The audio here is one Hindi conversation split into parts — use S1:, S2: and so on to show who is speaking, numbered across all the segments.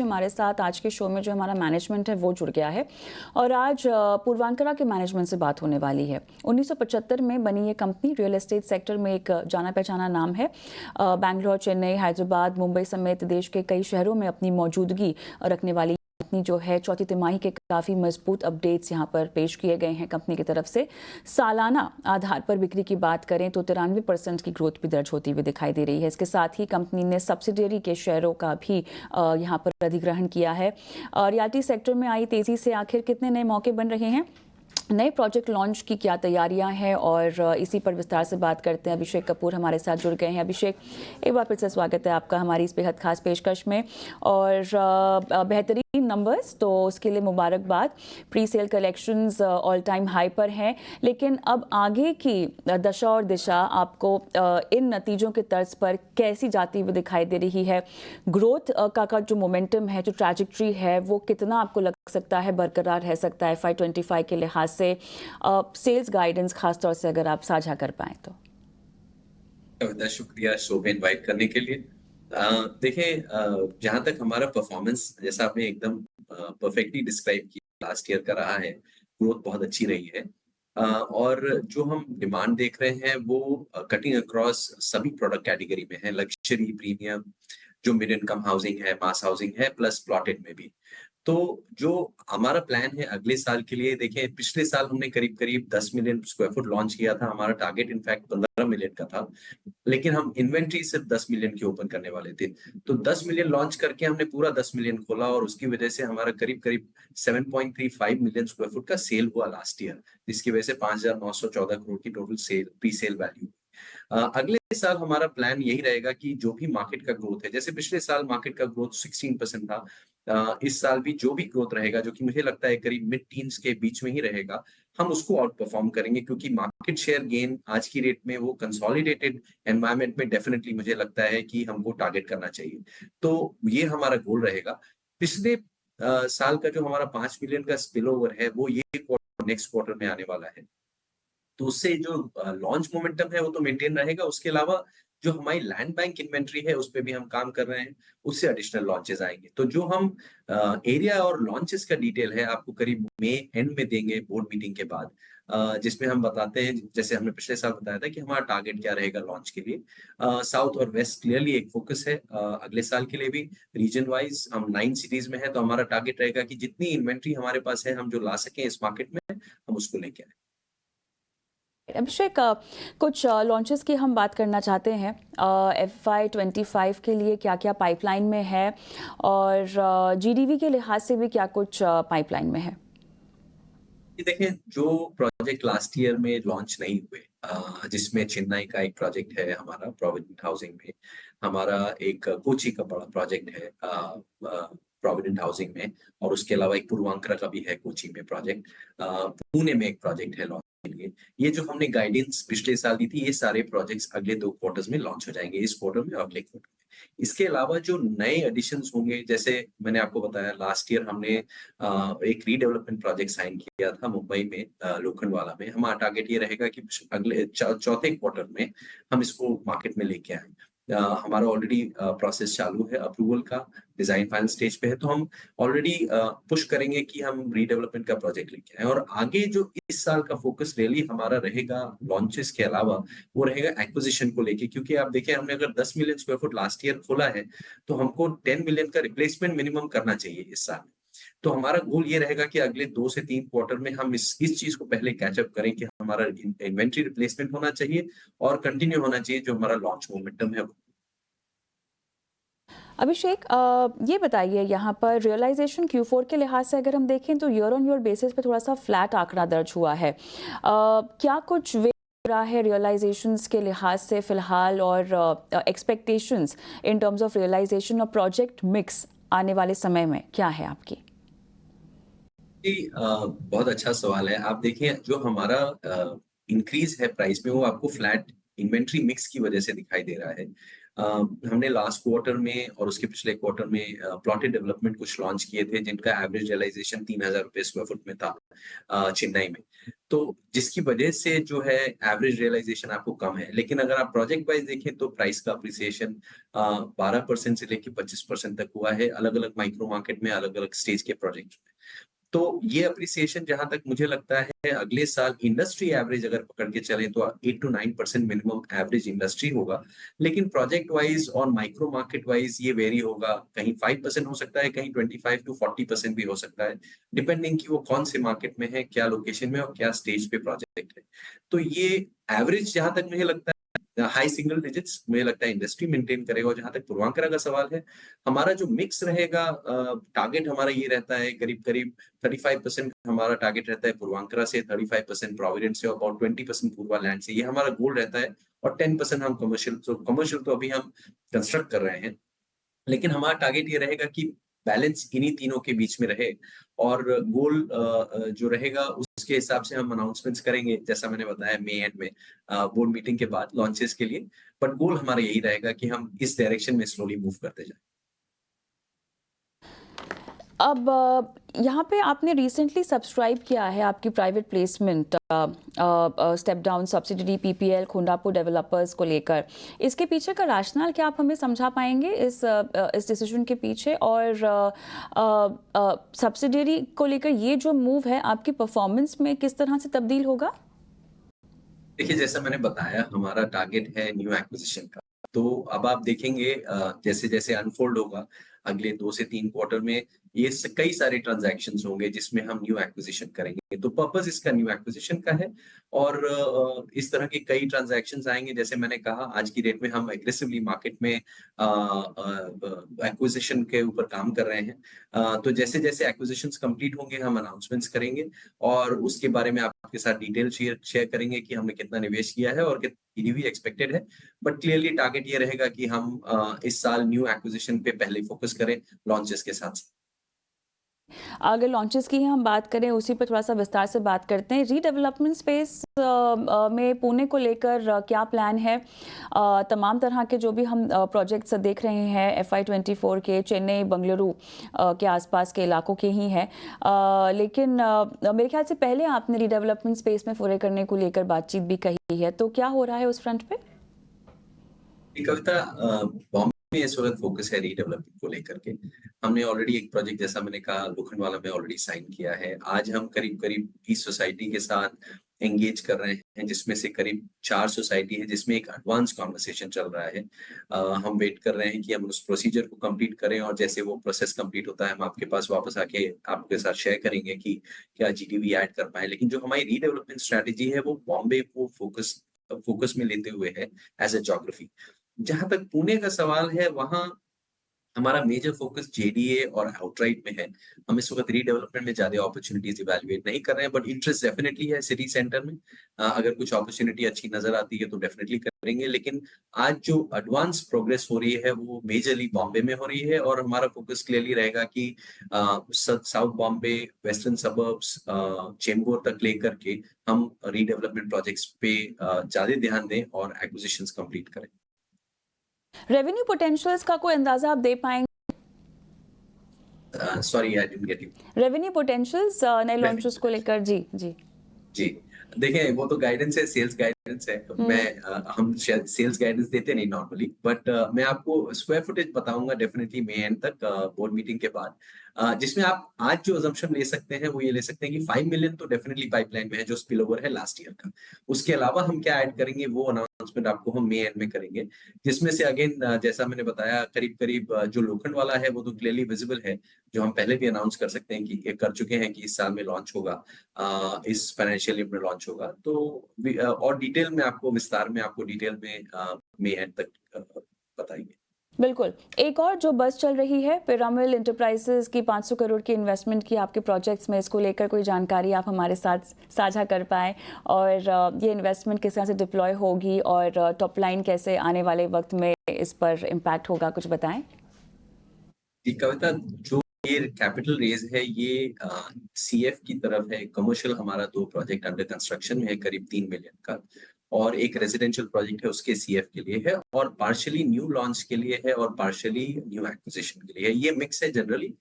S1: हमारे साथ आज के शो में जो हमारा मैनेजमेंट है वो जुड़ गया है और आज पूर्वांकरा के मैनेजमेंट से बात होने वाली है। 1975 में बनी ये कंपनी रियल एस्टेट सेक्टर में एक जाना पहचाना नाम है। बैंगलोर, चेन्नई, हैदराबाद, मुंबई समेत देश के कई शहरों में अपनी मौजूदगी रखने वाली कंपनी जो है चौथी तिमाही के काफ़ी मजबूत अपडेट्स यहाँ पर पेश किए गए हैं कंपनी की तरफ से। सालाना आधार पर बिक्री की बात करें तो 93% की ग्रोथ भी दर्ज होती हुई दिखाई दे रही है। इसके साथ ही कंपनी ने सब्सिडियरी के शेयरों का भी यहाँ पर अधिग्रहण किया है। रियल्टी सेक्टर में आई तेज़ी से आखिर कितने नए मौके बन रहे हैं, नए प्रोजेक्ट लॉन्च की क्या तैयारियां हैं, और इसी पर विस्तार से बात करते हैं। अभिषेक कपूर हमारे साथ जुड़ गए हैं। अभिषेक, एक बार फिर से स्वागत है आपका हमारी इस बेहद खास पेशकश में और बेहतरीन नंबर्स तो उसके लिए मुबारकबाद। Pre sale collections all time high पर हैं, लेकिन अब आगे की दशा और दिशा आपको इन नतीजों के तर्ज पर कैसी जाती हुई दिखाई दे रही है? ग्रोथ का जो मोमेंटम है, जो ट्रैजेक्टरी है, वो कितना आपको लग सकता है बरकरार रह सकता है FY25 के लिहाज से? सेल्स गाइडेंस खासतौर से अगर आप साझा कर पाएं तो।
S2: शुक्रिया शो में इनवाइट करने के लिए। देखें, जहां तक हमारा परफॉर्मेंस, जैसा आपने एकदम परफेक्टली डिस्क्राइब किया, लास्ट ईयर का रहा है, ग्रोथ बहुत अच्छी रही है। और जो हम डिमांड देख रहे हैं वो कटिंग अक्रॉस सभी प्रोडक्ट कैटेगरी में है। लग्जरी, प्रीमियम, जो मिड इनकम हाउसिंग है, मास हाउसिंग है, प्लस प्लॉटेड में भी। तो जो हमारा प्लान है अगले साल के लिए, देखें पिछले साल हमने करीब करीब 10 मिलियन स्क्वायर फुट लॉन्च किया था। हमारा टारगेट इनफैक्ट 15 मिलियन का था, लेकिन हम इन्वेंट्री सिर्फ 10 मिलियन की ओपन करने वाले थे। तो 10 मिलियन लॉन्च करके हमने पूरा 10 मिलियन खोला और उसकी वजह से हमारा करीब करीब 7.35 मिलियन स्क्वायर फुट का सेल हुआ लास्ट ईयर, जिसकी वजह से 5,914 करोड़ की total sale, pre sale value. अगले साल हमारा प्लान यही रहेगा कि जो भी मार्केट का ग्रोथ है, जैसे पिछले साल मार्केट का ग्रोथ 16% था, इस साल भी जो भी ग्रोथ रहेगा, जो कि मुझे लगता है करीब मिड टीन्स के बीच में ही रहेगा, हम उसको आउट परफॉर्म करेंगे, क्योंकि मार्केट शेयर गेन आज की रेट में वो कंसोलिडेटेड एनवायरनमेंट में डेफिनेटली मुझे लगता है कि हमको टारगेट करना चाहिए। तो ये हमारा गोल रहेगा। पिछले साल का जो हमारा 5 मिलियन का स्पिल ओवर है वो ये क्वार्टर, नेक्स्ट क्वार्टर में आने वाला है। तो उससे जो लॉन्च मोमेंटम है वो तो मेंटेन रहेगा। उसके अलावा जो हमारी लैंड बैंक इन्वेंट्री है उस पे भी हम काम कर रहे हैं, उससे एडिशनल लॉन्चेस आएंगे। तो जो हम एरिया और लॉन्चेस का डिटेल है आपको करीब मई एंड में देंगे बोर्ड मीटिंग के बाद, जिसमें हम बताते हैं, जैसे हमने पिछले साल बताया था कि हमारा टारगेट क्या रहेगा लॉन्च के लिए। साउथ और वेस्ट क्लियरली एक फोकस है अगले साल के लिए भी। रीजन वाइज हम 9 सिटीज में है, तो हमारा टारगेट रहेगा कि जितनी इन्वेंट्री हमारे पास है हम जो ला सकें इस मार्केट में, हम उसको लेके आए।
S1: अभिषेक, कुछ लॉन्चेस की हम बात करना चाहते हैं। FY25 के लिए क्या क्या पाइपलाइन में है और GDV के लिहाज से भी क्या कुछ पाइपलाइन में है?
S2: ये देखें, जो प्रोजेक्ट लास्ट ईयर में लॉन्च नहीं हुए, जिसमें चेन्नई का एक प्रोजेक्ट है हमारा प्रोविडेंट हाउसिंग में, हमारा एक कोची का बड़ा प्रोजेक्ट है प्रोविडेंट हाउसिंग में, और उसके अलावा एक पूर्वांकरा का भी है कोची में प्रोजेक्ट, पुणे में एक प्रोजेक्ट है लॉन्च के लिए। ये जो हमने गाइडेंस पिछले साल दी थी, ये सारे प्रोजेक्ट्स अगले 2 क्वार्टर्स में लॉन्च हो जाएंगे, इस क्वार्टर में और अगले क्वार्टर में। इसके अलावा जो नए एडिशंस होंगे, जैसे मैंने आपको बताया लास्ट ईयर हमने एक रीडेवलपमेंट प्रोजेक्ट साइन किया था मुंबई में, लोखंडवाला में। हमारा टारगेट ये रहेगा कि अगले चौथे क्वार्टर में हम इसको मार्केट में लेके आए। हमारा ऑलरेडी प्रोसेस चालू है अप्रूवल का, डिजाइन फाइनल स्टेज पे है, तो हम ऑलरेडी पुश करेंगे कि हम रीडेवलपमेंट का प्रोजेक्ट लेके आए। और आगे जो इस साल का फोकस रियली हमारा रहेगा लॉन्चेस के अलावा, वो रहेगा एक्विजिशन को लेके। क्योंकि आप देखें, हमने अगर 10 million square foot last year खोला है, तो हमको 10 मिलियन का रिप्लेसमेंट मिनिमम करना चाहिए इस साल। तो हमारा गोल ये रहेगा कि अगले 2 से 3 क्वार्टर में हम इस चीज को पहले कैचअप करें कि हमारा इन्वेंट्री रिप्लेसमेंट होना चाहिए और कंटिन्यू होना चाहिए जो हमारा लॉन्च मोमेंटम है।
S1: अभिषेक, ये बताइए यहाँ पर रियलाइजेशन Q4 के लिहाज से अगर हम देखें तो ईयर ऑन ईयर बेसिस पे थोड़ा सा फ्लैट आंकड़ा दर्ज हुआ है। क्या कुछ वे रहा है रियलाइजेशंस के लिहाज से फिलहाल, और expectations in terms of realization और प्रोजेक्ट मिक्स आने वाले समय में क्या है आपकी?
S2: जी, बहुत अच्छा सवाल है। आप देखिए, जो हमारा इंक्रीज है प्राइस में, वो आपको फ्लैट इन्वेंट्री मिक्स की वजह से दिखाई दे रहा है। हमने लास्ट क्वार्टर में और उसके पिछले क्वार्टर में प्लॉटेड डेवलपमेंट कुछ लॉन्च किए थे जिनका एवरेज रियलाइजेशन 3,000 रुपए स्क्वायर फुट में था चेन्नई में। तो जिसकी वजह से जो है एवरेज रियलाइजेशन आपको कम है। लेकिन अगर आप प्रोजेक्ट वाइज़ देखें तो प्राइस का अप्रिसिएशन 12% से लेके 25% तक हुआ है, अलग-अलग माइक्रो मार्केट में, अलग-अलग स्टेज के प्रोजेक्ट्स में। तो ये अप्रिसिएशन जहाँ तक मुझे लगता है अगले साल इंडस्ट्री एवरेज अगर पकड़ के चलें तो 8 टू 9% मिनिमम एवरेज इंडस्ट्री होगा। लेकिन प्रोजेक्ट वाइज़ और माइक्रो मार्केट वाइज़ ये वेरी होगा, कहीं 5% हो सकता है, कहीं 25 टू 40% भी हो सकता है, डिपेंडिंग कि वो कौन से मार्केट में है, क्या लोकेशन में और क्या स्टेज पे प्रोजेक्ट है। तो ये एवरेज जहाँ तक मुझे लगता है हाई सिंगल डिजिट्स मुझे लगता है इंडस्ट्री मेंटेन करेगा। और जहाँ तक पूर्वांकरा का सवाल है, हमारा जो मिक्स रहेगा टारगेट हमारा ये रहता है करीब-करीब 35% हमारा टारगेट रहता है पूर्वांकरा से, 35% प्रोविडेंट से और अबाउट 20% पूर्वा लैंड से। ये हमारा गोल रहता है और 10% हम कमर्शियल तो अभी हम कंस्ट्रक्ट कर रहे हैं। लेकिन हमारा टारगेट ये रहेगा कि बैलेंस इन्हीं तीनों के बीच में रहे और गोल जो रहेगा उसके हिसाब से हम अनाउंसमेंट्स करेंगे, जैसा मैंने बताया मई एंड में बोर्ड मीटिंग के बाद लॉन्चेस के लिए। बट गोल हमारा यही रहेगा कि हम इस डायरेक्शन में स्लोली मूव करते जाएँ।
S1: अब यहाँ पे आपने रिसेंटली सब्सक्राइब किया है आपकी private placement step down subsidiary PPL Khundapur developers को लेकर। इसके पीछे का राशनल क्या आप हमें समझा पाएंगे इस डिसीजन के पीछे? और सब्सिडरी को लेकर ये जो मूव है आपकी परफॉर्मेंस में किस तरह से तब्दील होगा?
S2: देखिए, जैसा मैंने बताया हमारा टारगेट है न्यू एक्विजिशन का। तो अब आप देखेंगे जैसे-जैसे अनफोल्ड होगा अगले 2 से 3 क्वार्टर में ये स कई सारे ट्रांज़ैक्शंस होंगे जिसमें हम न्यू एक्विजिशन करेंगे। तो पर्पज़ इसका न्यू एक्विजिशन का है और इस तरह के कई ट्रांज़ैक्शंस आएँगे। जैसे मैंने कहा आज की डेट में हम एग्रेसिवली मार्केट में एक्विजिशन के ऊपर काम कर रहे हैं। तो जैसे-जैसे एक्विजिशंस कंप्लीट होंगे हम अनाउंसमेंट्स करेंगे और उसके बारे में आपके साथ डिटेल शेयर शेयर करेंगे कि हमने कितना निवेश किया है और कितनी ईडीवी एक्सपेक्टेड है। बट क्लियरली टारगेट ये रहेगा कि हम इस साल न्यू एक्विजिशन पे पहले फोकस करें लॉन्चेस के साथ-साथ।
S1: अगर लॉन्चेस की ही हम बात करें उसी पर थोड़ा सा विस्तार से बात करते हैं। रीडेवलपमेंट स्पेस में पुणे को लेकर क्या प्लान है? तमाम तरह के जो भी हम प्रोजेक्ट्स देख रहे हैं FY24 के चेन्नई बंगलुरु के आसपास के इलाकों के ही हैं। लेकिन मेरे ख्याल से पहले आपने रीडेवलपमेंट स्पेस में फोरे करने को लेकर बातचीत भी कही है, तो क्या हो रहा है उस फ्रंट पे?
S2: ये कविता बॉम्बे में इस वक़्त फ़ोकस है रीडेवलपमेंट को लेकर के। हमने ऑलरेडी एक प्रोजेक्ट जैसा मैंने कहा लोखंडवाला में ऑलरेडी साइन किया है। आज हम करीब-करीब 20 सोसाइटी के साथ एंगेज कर रहे हैं जिसमें से करीब 4 सोसाइटी है जिसमें एक एडवांस कन्वर्सेशन चल रहा है। हम वेट कर रहे हैं कि हम उस प्रोसीजर को कंप्लीट करें और जैसे वो प्रोसेस कंप्लीट होता है हम आपके पास वापस आके आपके साथ शेयर करेंगे कि क्या जीडीवी ऐड कर पाएँ। लेकिन जो हमारी रीडेवलपमेंट स्ट्रैटेजी है वो बॉम्बे को फ़ोकस में लेते हुए है एज़ अ ज्योग्राफी। जहाँ तक पुणे का सवाल है, वहाँ हमारा मेजर फ़ोकस जेडीए और आउटराइट में है। हम इस वक़्त रीडेवलपमेंट में ज़्यादा अपॉर्च्युनिटीज़ इवैल्यूएट नहीं कर रहे हैं, बट इंटरेस्ट डेफिनिटली है सिटी सेंटर में। अगर कुछ अपॉर्च्युनिटी अच्छी नज़र आती है, तो डेफिनिटली करेंगे। लेकिन आज जो एडवांस प्रोग्रेस हो रही है, वो मेजरली बॉम्बे में हो रही है और हमारा फ़ोकस क्लियरली रहेगा कि south Bombay, western suburbs Chembur तक लेकर के हम रीडेवलपमेंट प्रोजेक्ट्स पे ज़्यादा ध्यान दें और एक्विजिशंस कंप्लीट करें।
S1: रेवेन्यू पोटेंशियल्स का कोई अंदाजा आप दे पाएंगे?
S2: Sorry I didn't get you.
S1: Revenue potentials नए लॉन्चेस को लेकर? जी जी।
S2: जी, देखिए वो तो गाइडेंस है, सेल्स गाइडेंस है।
S1: हम्म।
S2: हम शायद सेल्स गाइडेंस देते नहीं नॉर्मली, बट मैं आपको स्क्वायर फुटेज बताऊँगा डेफिनिटली मई एंड तक बोर्ड मीटिंग के बाद। जिसमें आप आज जो असम्पशन ले सकते हैं, वो ये ले सकते हैं कि 5 मिलियन तो डेफिनिटली पाइपलाइन में है, जो स्पिल ओवर है लास्ट ईयर का। उसके अलावा हम क्या ऐड करेंगे, वो अनाउंसमेंट आपको हम मई एंड में करेंगे। जिसमें से अगेन जैसा मैंने बताया करीब-करीब जो लोखंड वाला है, वो तो क्लियरली विजिबल है, जो हम पहले भी अनाउंस कर सकते हैं कि ये कर चुके हैं कि इस साल में लॉन्च होगा। इस फाइनेंशियल ईयर में लॉन्च होगा। तो और डिटेल में आपको विस्तार में आपको डिटेल में मई एंड तक बताएँगे।
S1: बिल्कुल। एक और जो बस चल रही है पिरामिल एंटरप्राइजेज की 500 करोड़ की इन्वेस्टमेंट की आपके प्रोजेक्ट्स में, इसको लेकर कोई जानकारी आप हमारे साथ साझा कर पाएँ? और ये इन्वेस्टमेंट किस तरह से डिप्लॉय होगी और टॉप लाइन कैसे आने वाले वक्त में इस पर इम्पैक्ट होगा, कुछ बताएं?
S2: ये कविता जो ये कैपिटल रेज़ है ये सीएफ की तरफ है, कमर्शियल हमारा 2 प्रोजेक्ट अंडर कंस्ट्रक्शन में है करीब 3 मिलियन का। और एक रेजिडेंशियल प्रोजेक्ट है उसके सीएफ के लिए है, और पार्शियली न्यू लॉन्च के लिए है और पार्शियली न्यू एक्विजिशन के लिए है। ये मिक्स है जनरली।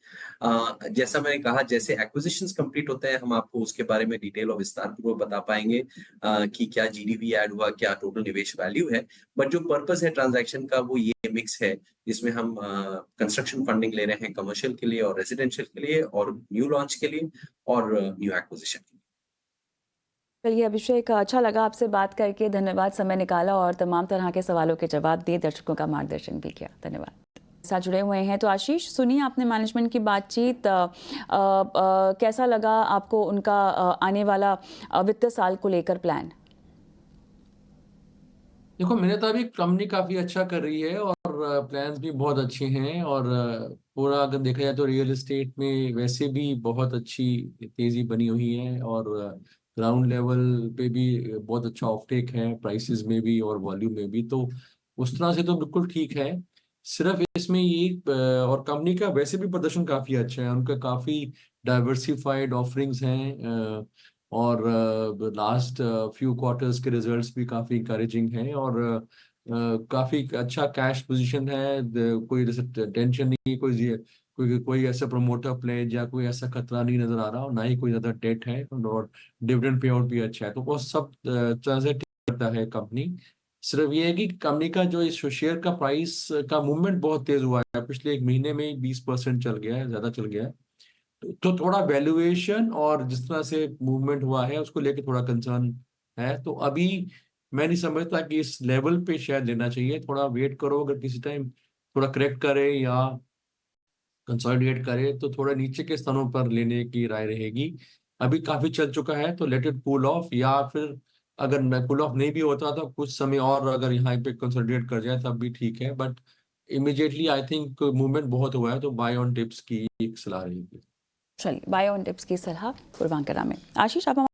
S2: जैसा मैंने कहा, जैसे एक्विजिशंस कंप्लीट होते हैं हम आपको उसके बारे में डिटेल और विस्तार पूर्वक बता पाएंगे कि क्या जीडीवी ऐड हुआ, क्या टोटल निवेश वैल्यू है। बट जो पर्पस है ट्रांजैक्शन का वो ये मिक्स है, जिसमें हम कंस्ट्रक्शन फंडिंग ले रहे हैं कमर्शियल के लिए और रेजिडेंशियल के लिए और न्यू लॉन्च के लिए और न्यू एक्विजिशन के लिए।
S1: चलिए अभिषेक, अच्छा लगा आपसे बात करके। धन्यवाद, समय निकाला और तमाम तरह के सवालों के जवाब दिए, दर्शकों का मार्गदर्शन भी किया। धन्यवाद। साथ जुड़े हुए हैं तो आशीष, सुनिए आपने मैनेजमेंट की बातचीत। कैसा लगा आपको उनका आने वाला वित्तीय साल को लेकर प्लान?
S3: देखो, मैंने तो अभी कंपनी काफी अच्छा कर रही है और प्लान्स भी बहुत अच्छे हैं। और पूरा अगर देखा जाए तो रियल एस्टेट में वैसे भी बहुत अच्छी तेजी बनी हुई है और ग्राउंड लेवल पे भी बहुत अच्छा ऑफटेक है, प्राइसेस में भी और वॉल्यूम में भी। तो उस तरह से तो बिल्कुल ठीक है। सिर्फ इसमें ये और कंपनी का वैसे भी प्रदर्शन काफी अच्छा है, उनका काफी डाइवर्सिफाइड ऑफरिंग्स हैं। और लास्ट फ्यू क्वार्टर्स के रिजल्ट्स भी काफी इंकरेजिंग हैं और काफी अच्छा कैश पोजीशन है। कोई जैसे टेंशन नहीं, कोई ऐसा प्रमोटर प्लेज या कोई ऐसा खतरा नहीं नजर आ रहा, और ना ही कोई ज्यादा डेट है, और डिविडेंड पे आउट भी अच्छा है। तो वो सब तरह से ठीक करता है कंपनी। सिर्फ ये है कि कंपनी का जो इस शेयर का प्राइस का मूवमेंट बहुत तेज हुआ है, पिछले एक महीने में ही 20% चल गया है, ज्यादा चल गया है। तो थोड़ा वैल्यूएशन और जिस तरह से मूवमेंट हुआ है उसको लेके थोड़ा कंसर्न है। तो अभी मैं नहीं समझता कि इस लेवल पे शायद लेना चाहिए, थोड़ा वेट करो। अगर किसी टाइम थोड़ा करेक्ट करे या कंसोलिडेट करे तो थोड़ा नीचे के स्थानों पर लेने की राय रहेगी। अभी काफी चल चुका है तो लेट इट कूल ऑफ, या फिर अगर कूल ऑफ नहीं भी होता तो कुछ समय और अगर यहाँ पे कंसोलिडेट कर जाए तब भी ठीक है। But immediately I think movement बहुत हुआ है, तो बाय ऑन टिप्स की एक सलाह रहेगी।
S1: चलिए, बाय ऑन टिप्स की सलाह पूर्वांकरा में। आशीष, आप